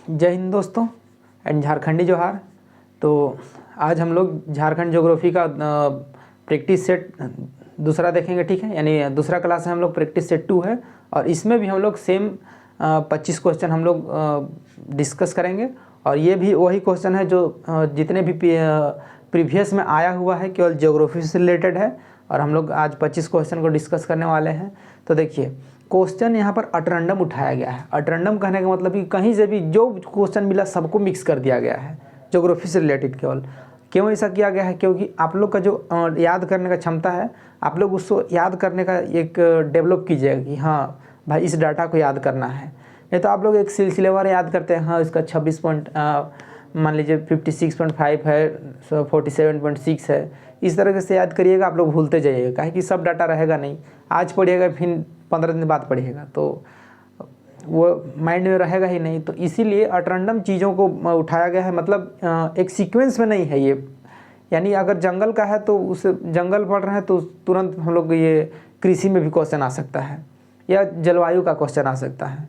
जय हिंद दोस्तों एंड झारखंडी जोहार। तो आज हम लोग झारखंड ज्योग्राफी का प्रैक्टिस सेट दूसरा देखेंगे, ठीक है। यानी दूसरा क्लास है हम लोग, प्रैक्टिस सेट 2 है और इसमें भी हम लोग सेम 25 क्वेश्चन हम लोग डिस्कस करेंगे। और ये भी वही क्वेश्चन है जो जितने भी प्रीवियस में आया हुआ है, केवल ज्योग्राफी से रिलेटेड है। और हम लोग आज 25 क्वेश्चन को डिस्कस करने वाले हैं। तो देखिए, क्वेश्चन यहाँ पर अटरंडम उठाया गया है। अटरंडम कहने का मतलब कि कहीं से भी जो क्वेश्चन मिला सबको मिक्स कर दिया गया है, ज्योग्राफी से रिलेटेड केवल। क्यों ऐसा किया गया है? क्योंकि आप लोग का जो याद करने का क्षमता है, आप लोग उसको याद करने का एक डेवलप कीजिएगा कि हाँ भाई इस डाटा को याद करना है। नहीं तो आप लोग एक सिलसिलेवार याद करते हैं, हाँ इसका 26 पॉइंट मान लीजिए 56.5 है, 47.6 है, इस तरह से याद करिएगा। आप लोग भूलते जाइएगा, काहे कि सब डाटा रहेगा नहीं। आज पढ़िएगा फिर 15 दिन बाद पढ़िएगा तो वो माइंड में रहेगा ही नहीं। तो इसीलिए अटरंडम चीज़ों को उठाया गया है, मतलब एक सीक्वेंस में नहीं है ये। यानी अगर जंगल का है तो उस जंगल पढ़ रहे हैं तो तुरंत हम लोग ये कृषि में भी क्वेश्चन आ सकता है, या जलवायु का क्वेश्चन आ सकता है,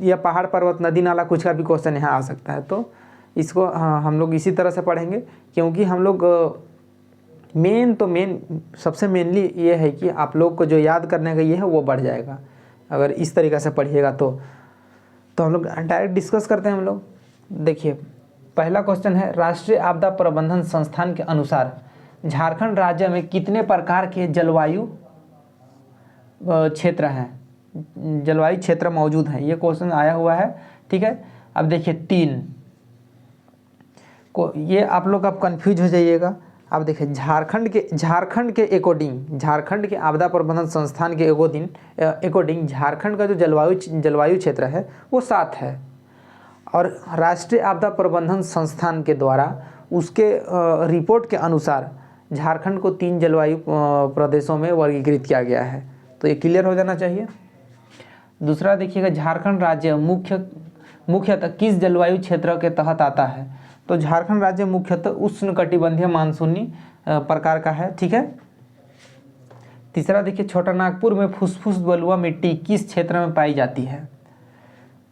या पहाड़ पर्वत नदी नाला कुछ का भी क्वेश्चन यहाँ आ सकता है। तो इसको हम लोग इसी तरह से पढ़ेंगे, क्योंकि हम लोग सबसे मेनली ये है कि आप लोग को जो याद करने का ये है वो बढ़ जाएगा अगर इस तरीक़े से पढ़िएगा। तो हम लोग डायरेक्ट डिस्कस करते हैं। हम लोग देखिए, पहला क्वेश्चन है, राष्ट्रीय आपदा प्रबंधन संस्थान के अनुसार झारखंड राज्य में कितने प्रकार के जलवायु क्षेत्र हैं, जलवायु क्षेत्र मौजूद हैं? ये क्वेश्चन आया हुआ है, ठीक है। अब देखिए 3 को, ये आप लोग अब कन्फ्यूज हो जाइएगा। अब देखिए, झारखंड के अकॉर्डिंग, झारखंड के आपदा प्रबंधन संस्थान के अकॉर्डिंग झारखंड का जो जलवायु क्षेत्र है वो 7 है। और राष्ट्रीय आपदा प्रबंधन संस्थान के द्वारा उसके रिपोर्ट के अनुसार झारखंड को 3 जलवायु प्रदेशों में वर्गीकृत किया गया है। तो ये क्लियर हो जाना चाहिए। दूसरा देखिएगा, झारखंड राज्य मुख्यतः किस जलवायु क्षेत्र के तहत आता है? तो झारखंड राज्य मुख्यतः उष्णकटिबंधीय मानसूनी प्रकार का है, ठीक है। तीसरा देखिए, छोटा नागपुर में फुसफुस बलुआ मिट्टी किस क्षेत्र में पाई जाती है?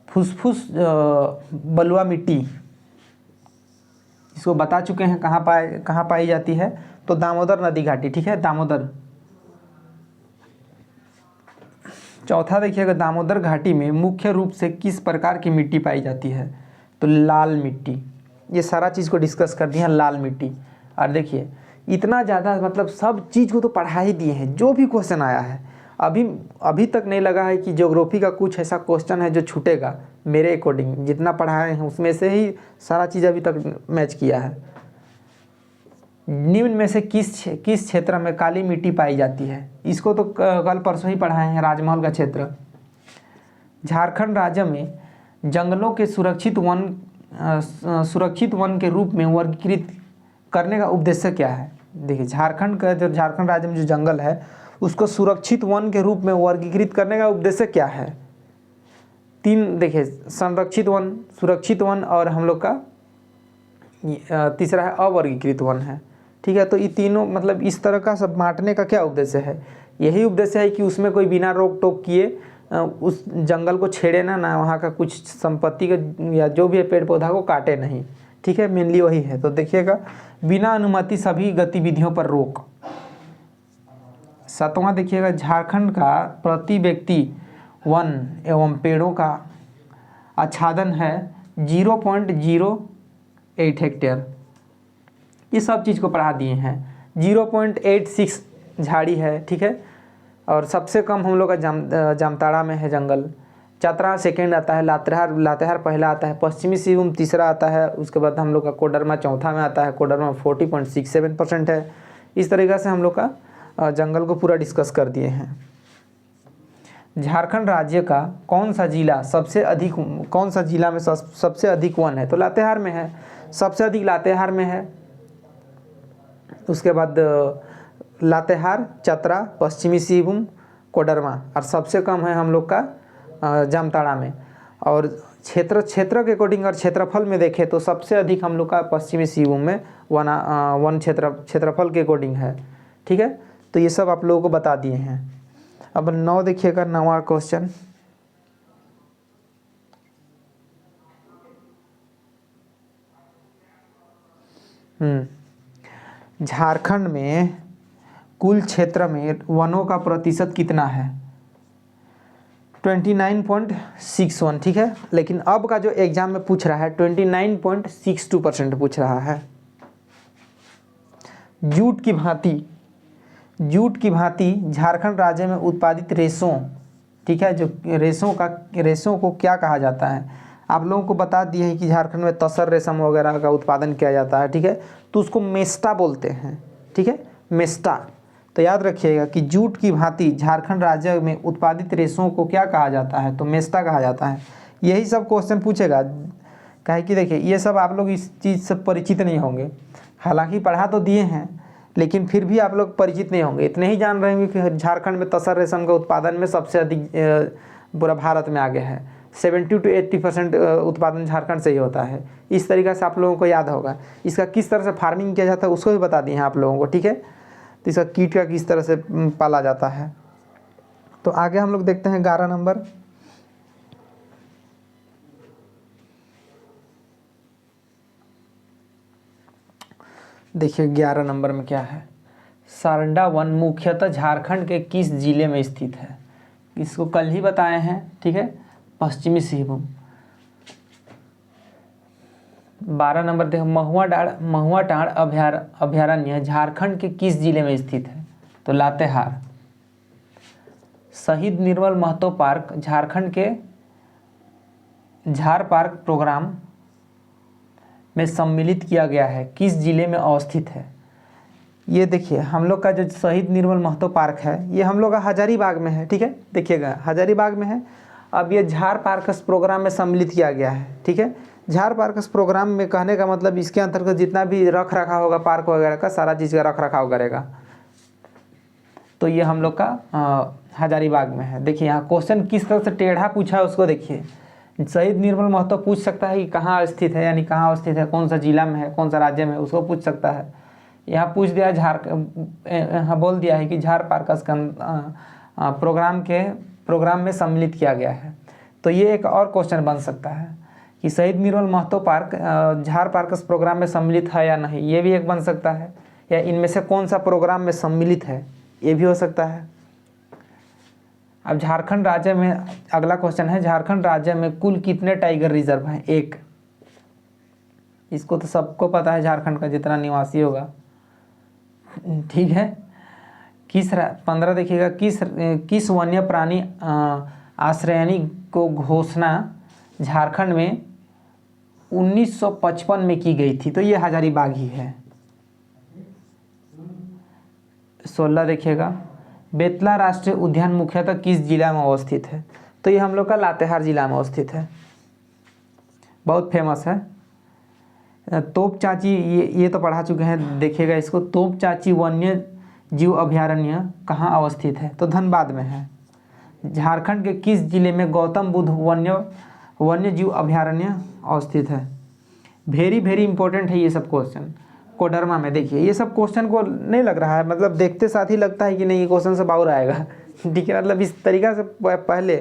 फुसफुस बलुआ मिट्टी, इसको बता चुके हैं कहाँ पाई जाती है। तो दामोदर नदी घाटी, ठीक है, दामोदर। चौथा देखिएगा, दामोदर घाटी में मुख्य रूप से किस प्रकार की मिट्टी पाई जाती है? तो लाल मिट्टी। ये सारा चीज़ को डिस्कस कर दिया, लाल मिट्टी। और देखिए, इतना ज़्यादा मतलब सब चीज़ को तो पढ़ा ही दिए हैं, जो भी क्वेश्चन आया है। अभी तक नहीं लगा है कि ज्योग्राफी का कुछ ऐसा क्वेश्चन है जो छूटेगा। मेरे अकॉर्डिंग जितना पढ़ाए हैं उसमें से ही सारा चीज़ अभी तक मैच किया है। निम्न में से किस क्षेत्र में काली मिट्टी पाई जाती है? इसको तो कल परसों ही पढ़ाए हैं, राजमहल का क्षेत्र। झारखंड राज्य में जंगलों के सुरक्षित वन के रूप में वर्गीकृत करने का उद्देश्य क्या है? देखिए, झारखंड राज्य में जो जंगल है उसको सुरक्षित वन के रूप में वर्गीकृत करने का उद्देश्य क्या है? 3 देखिए, संरक्षित वन, सुरक्षित वन और हम लोग का तीसरा है अवर्गीकृत वन है, ठीक है। तो ये तीनों मतलब इस तरह का सब बांटने का क्या उद्देश्य है? यही उद्देश्य है कि उसमें कोई बिना रोक टोक किए उस जंगल को छेड़े ना वहाँ का कुछ संपत्ति का या जो भी है पेड़ पौधा को काटे नहीं, ठीक है। मेनली वही है। तो देखिएगा, बिना अनुमति सभी गतिविधियों पर रोक। 7वां देखिएगा, झारखंड का प्रति व्यक्ति वन एवं पेड़ों का आच्छादन है 0.08 हेक्टेयर। ये सब चीज़ को पढ़ा दिए हैं। 0.86 झाड़ी है, ठीक है। और सबसे कम हम लोग का जामताड़ा में है जंगल। चतरा सेकेंड आता है, लातेहार पहला आता है, पश्चिमी सिंहभूम तीसरा आता है, उसके बाद हम लोग का कोडरमा चौथा में आता है। कोडरमा 40.67% है। इस तरीक़े से हम लोग का जंगल को पूरा डिस्कस कर दिए हैं। झारखंड राज्य का कौन सा जिला में सबसे अधिक वन है? तो लातेहार में है, सबसे अधिक लातेहार में है। उसके बाद लातेहार, चतरा, पश्चिमी सिंहभूम, कोडरमा, और सबसे कम है हम लोग का जामताड़ा में। और क्षेत्र के अकॉर्डिंग और क्षेत्रफल में देखें तो सबसे अधिक हम लोग का पश्चिमी सिंहभूम में वन क्षेत्रफल के अकॉर्डिंग है, ठीक है। तो ये सब आप लोगों को बता दिए हैं। अब 9 देखिएगा, 9वां क्वेश्चन, झारखंड में कुल क्षेत्र में वनों का प्रतिशत कितना है? 29.61, ठीक है। लेकिन अब का जो एग्जाम में पूछ रहा है 29.62% पूछ रहा है। जूट की भांति झारखंड राज्य में उत्पादित रेशों, ठीक है, जो रेशों को क्या कहा जाता है? आप लोगों को बता दिए हैं कि झारखंड में तसर रेशम वगैरह का उत्पादन किया जाता है, ठीक है, तो उसको मेस्टा बोलते हैं, ठीक है, मेस्टा। तो याद रखिएगा कि जूट की भांति झारखंड राज्य में उत्पादित रेशों को क्या कहा जाता है? तो मेस्टा कहा जाता है। यही सब क्वेश्चन पूछेगा, काहे कि देखिए ये सब आप लोग इस चीज़ से परिचित नहीं होंगे, हालांकि पढ़ा तो दिए हैं लेकिन फिर भी आप लोग परिचित नहीं होंगे। इतने ही जान रहे होंगे कि झारखंड में तसर रेशम के उत्पादन में सबसे अधिक पूरा भारत में आगे है। 70 to 80% उत्पादन झारखंड से ही होता है। इस तरीक़े से आप लोगों को याद होगा। इसका किस तरह से फार्मिंग किया जाता है उसको भी बता दिए हैं आप लोगों को, ठीक है। तो इसका कीट का किस तरह से पाला जाता है। तो आगे हम लोग देखते हैं 11 नंबर। देखिए 11 नंबर में क्या है? सारंडा वन मुख्यतः झारखंड के किस जिले में स्थित है? इसको कल ही बताए हैं, ठीक है, पश्चिमी सिंहभूम। 12 नंबर देखो, महुआ टाँड़ अभयारण्य झारखंड के किस जिले में स्थित है? तो लातेहार। शहीद निर्मल महतो पार्क झारखंड के झार पार्क प्रोग्राम में सम्मिलित किया गया है, किस जिले में अवस्थित है? ये देखिए हम लोग का जो शहीद निर्मल महतो पार्क है ये हम लोग का हजारीबाग में है, ठीक है, देखिएगा हजारीबाग में है। अब ये झार पार्कस प्रोग्राम में सम्मिलित किया गया है, ठीक है। झार पार्कस प्रोग्राम में कहने का मतलब इसके अंतर्गत जितना भी रख रखाव होगा पार्क वगैरह का, सारा चीज़ का रख रखाव करेगा। तो ये हम लोग का हजारीबाग में है। देखिए यहाँ क्वेश्चन किस तरह से टेढ़ा पूछा है उसको देखिए। शहीद निर्मल महतो पूछ सकता है कि कहाँ स्थित है, यानी कहाँ अवस्थित है, कौन सा जिला में है, कौन सा राज्य में है, उसको पूछ सकता है। यहाँ पूछ दिया यहाँ बोल दिया है कि झार पार्कस का प्रोग्राम में सम्मिलित किया गया है। तो ये एक और क्वेश्चन बन सकता है कि शहीद निर्मल महतो पार्क झार पार्कस प्रोग्राम में सम्मिलित है या नहीं, ये भी एक बन सकता है। या इनमें से कौन सा प्रोग्राम में सम्मिलित है, ये भी हो सकता है। अब झारखंड राज्य में अगला क्वेश्चन है, झारखंड राज्य में कुल कितने टाइगर रिजर्व हैं? 1। इसको तो सबको पता है, झारखंड का जितना निवासी होगा, ठीक है। 15 देखिएगा, किस वन्य प्राणी आश्रयनी को घोषणा झारखंड में 1955 में की गई थी? तो ये हजारीबाग ही है। 16 देखिएगा, बेतला राष्ट्रीय उद्यान मुख्यतः किस जिला में अवस्थित है? तो ये हम लोग का लातेहार जिला में अवस्थित है, बहुत फेमस है। तोप चाची, ये तो पढ़ा चुके हैं, देखिएगा इसको। तोप चाची वन्य जीव अभयारण्य कहाँ अवस्थित है? तो धनबाद में है। झारखंड के किस जिले में गौतम बुद्ध वन्य जीव अभयारण्य अवस्थित है? वेरी इंपॉर्टेंट है ये सब क्वेश्चन। कोडरमा में, देखिए ये सब क्वेश्चन को नहीं लग रहा है, मतलब देखते साथ ही लगता है कि नहीं ये क्वेश्चन से बाउर आएगा, ठीक है। मतलब इस तरीक़ा से पहले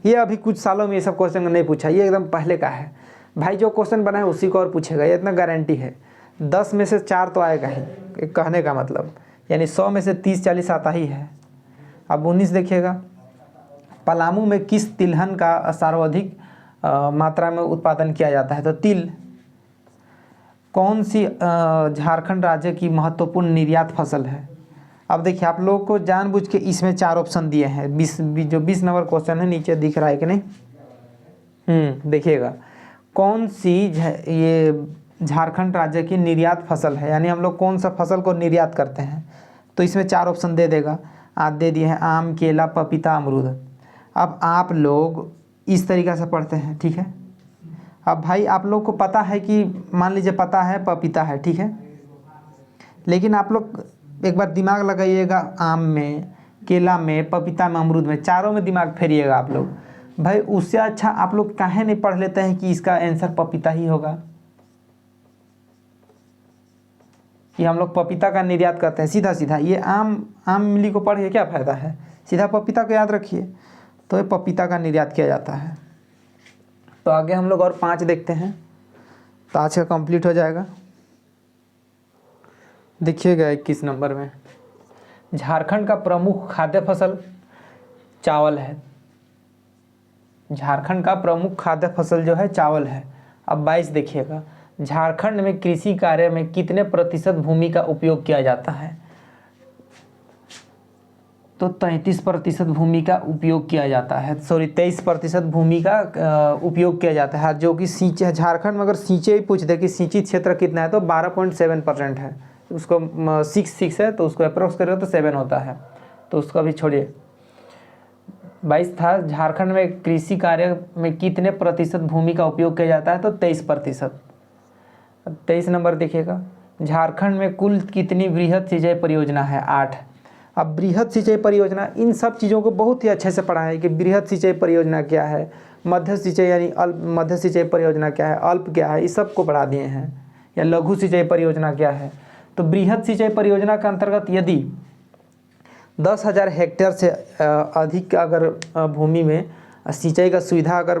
ये अभी कुछ सालों में ये सब क्वेश्चन नहीं पूछा, ये एकदम पहले का है भाई। जो क्वेश्चन बना है उसी को और पूछेगा, ये इतना गारंटी है। 10 में से 4 तो आएगा ही, कहने का मतलब, यानी 100 में से 30-40 आता ही है। अब 19 देखिएगा, पलामू में किस तिलहन का सर्वाधिक मात्रा में उत्पादन किया जाता है? तो तिल। कौन सी झारखंड राज्य की महत्वपूर्ण निर्यात फसल है? अब देखिए आप लोगों को जानबूझ के इसमें 4 ऑप्शन दिए हैं। 20 नंबर क्वेश्चन है, नीचे दिख रहा है कि नहीं? देखिएगा कौन सी ये झारखंड राज्य की निर्यात फसल है, यानी हम लोग कौन सा फसल को निर्यात करते हैं? तो इसमें 4 ऑप्शन दे देगा। आज दे दिए हैं आम, केला, पपीता, अमरूद। अब आप लोग इस तरीक़ा से पढ़ते हैं, ठीक है। अब भाई आप लोग को पता है कि, मान लीजिए पता है पपीता है, ठीक है, लेकिन आप लोग एक बार दिमाग लगाइएगा, आम में, केला में, पपीता में, अमरूद में, चारों में दिमाग फेरिएगा आप लोग। भाई उससे अच्छा आप लोग काहे नहीं पढ़ लेते हैं कि इसका आंसर पपीता ही होगा, कि हम लोग पपीता का निर्यात करते हैं सीधा सीधा। ये आम इमली को पढ़ के क्या फ़ायदा है, सीधा पपीता को याद रखिए। तो ये पपीता का निर्यात किया जाता है। तो आगे हम लोग और 5 देखते हैं, तो आज का कंप्लीट हो जाएगा। देखिएगा 21 नंबर में, झारखंड का प्रमुख खाद्य फसल चावल है। झारखंड का प्रमुख खाद्य फसल जो है चावल है। अब 22 देखिएगा, झारखंड में कृषि कार्य में कितने प्रतिशत भूमि का उपयोग किया जाता है? तो 33% भूमि का उपयोग किया जाता है, सॉरी 23% भूमि का उपयोग किया जाता है, जो कि सिंचाई, झारखंड में अगर सिंचाई पूछ दे कि सिंचित क्षेत्र कितना है तो 12.7% है। उसको 6 है तो उसको अप्रोक्स करेगा तो 7 होता है, तो उसका भी छोड़िए। 22 था, झारखंड में कृषि कार्य में कितने प्रतिशत भूमि का उपयोग किया जाता है? तो 23%। 23 नंबर देखिएगा, झारखंड में कुल कितनी वृहद सिंचाई परियोजना है? 8। अब बृहद सिंचाई परियोजना, इन सब चीज़ों को बहुत ही अच्छे से पढ़ा है कि बृहद सिंचाई परियोजना क्या है, मध्य सिंचाई यानी अल्प मध्य सिंचाई परियोजना क्या है, अल्प क्या है, इस सब को पढ़ा दिए हैं। या लघु सिंचाई परियोजना क्या है। तो बृहद सिंचाई परियोजना के अंतर्गत यदि 10,000 हेक्टेयर से अधिक अगर भूमि में सिंचाई का सुविधा अगर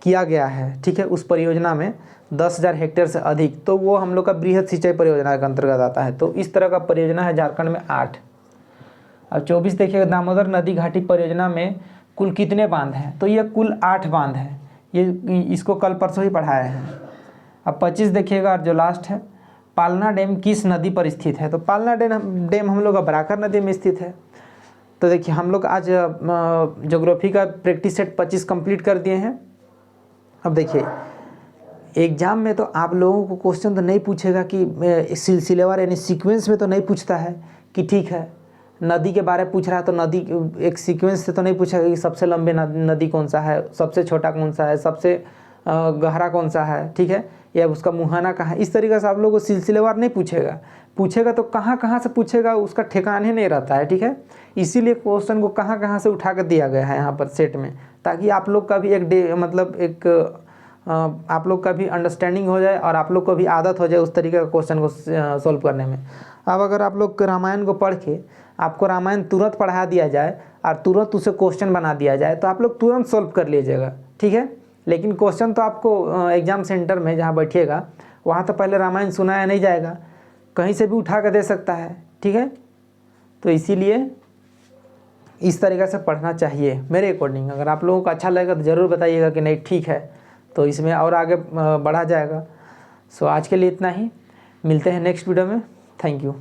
किया गया है, ठीक है, उस परियोजना में 10,000 हेक्टेयर से अधिक, तो वो हम लोग का बृहद सिंचाई परियोजना के अंतर्गत आता है। तो इस तरह का परियोजना है झारखंड में 8। अब 24 देखिएगा, दामोदर नदी घाटी परियोजना में कुल कितने बांध हैं? तो ये कुल 8 बांध हैं। ये इसको कल परसों ही पढ़ाए हैं। अब 25 देखिएगा, और जो लास्ट है, पालना डैम किस नदी पर स्थित है? तो पालना डैम हम लोग का बराकर नदी में स्थित है। तो देखिए, हम लोग आज ज्योग्राफी का प्रैक्टिस सेट 25 कंप्लीट कर दिए हैं। अब देखिए, एग्जाम में तो आप लोगों को क्वेश्चन तो नहीं पूछेगा कि सिलसिलेवार यानी सीक्वेंस में तो नहीं पूछता है कि ठीक है नदी के बारे में पूछ रहा है तो नदी एक सीक्वेंस से तो नहीं पूछेगा कि सबसे लंबे नदी कौन सा है, सबसे छोटा कौन सा है, सबसे गहरा कौन सा है, ठीक है, या उसका मुहाना कहाँ है। इस तरीके से आप लोगों को सिलसिलेवार नहीं पूछेगा। पूछेगा तो कहाँ कहाँ से पूछेगा, उसका ठिकाना ही नहीं रहता है, ठीक है। इसीलिए क्वेश्चन को कहाँ कहाँ से उठा कर दिया गया है यहाँ पर सेट में, ताकि आप लोग का भी एक आप लोग का भी अंडरस्टैंडिंग हो जाए और आप लोग को भी आदत हो जाए उस तरीके का क्वेश्चन को सॉल्व करने में। अब अगर आप लोग रामायण को पढ़ के आपको रामायण तुरंत पढ़ा दिया जाए और तुरंत उसे क्वेश्चन बना दिया जाए तो आप लोग तुरंत सॉल्व कर लीजिएगा, ठीक है। लेकिन क्वेश्चन तो आपको एग्ज़ाम सेंटर में जहाँ बैठिएगा वहाँ तो पहले रामायण सुनाया नहीं जाएगा, कहीं से भी उठा कर दे सकता है, ठीक है। तो इसीलिए इस तरीक़े से पढ़ना चाहिए मेरे अकॉर्डिंग। अगर आप लोगों को अच्छा लगेगा तो ज़रूर बताइएगा कि नहीं ठीक है, तो इसमें और आगे बढ़ा जाएगा। सो आज के लिए इतना ही, मिलते हैं नेक्स्ट वीडियो में। Thank you.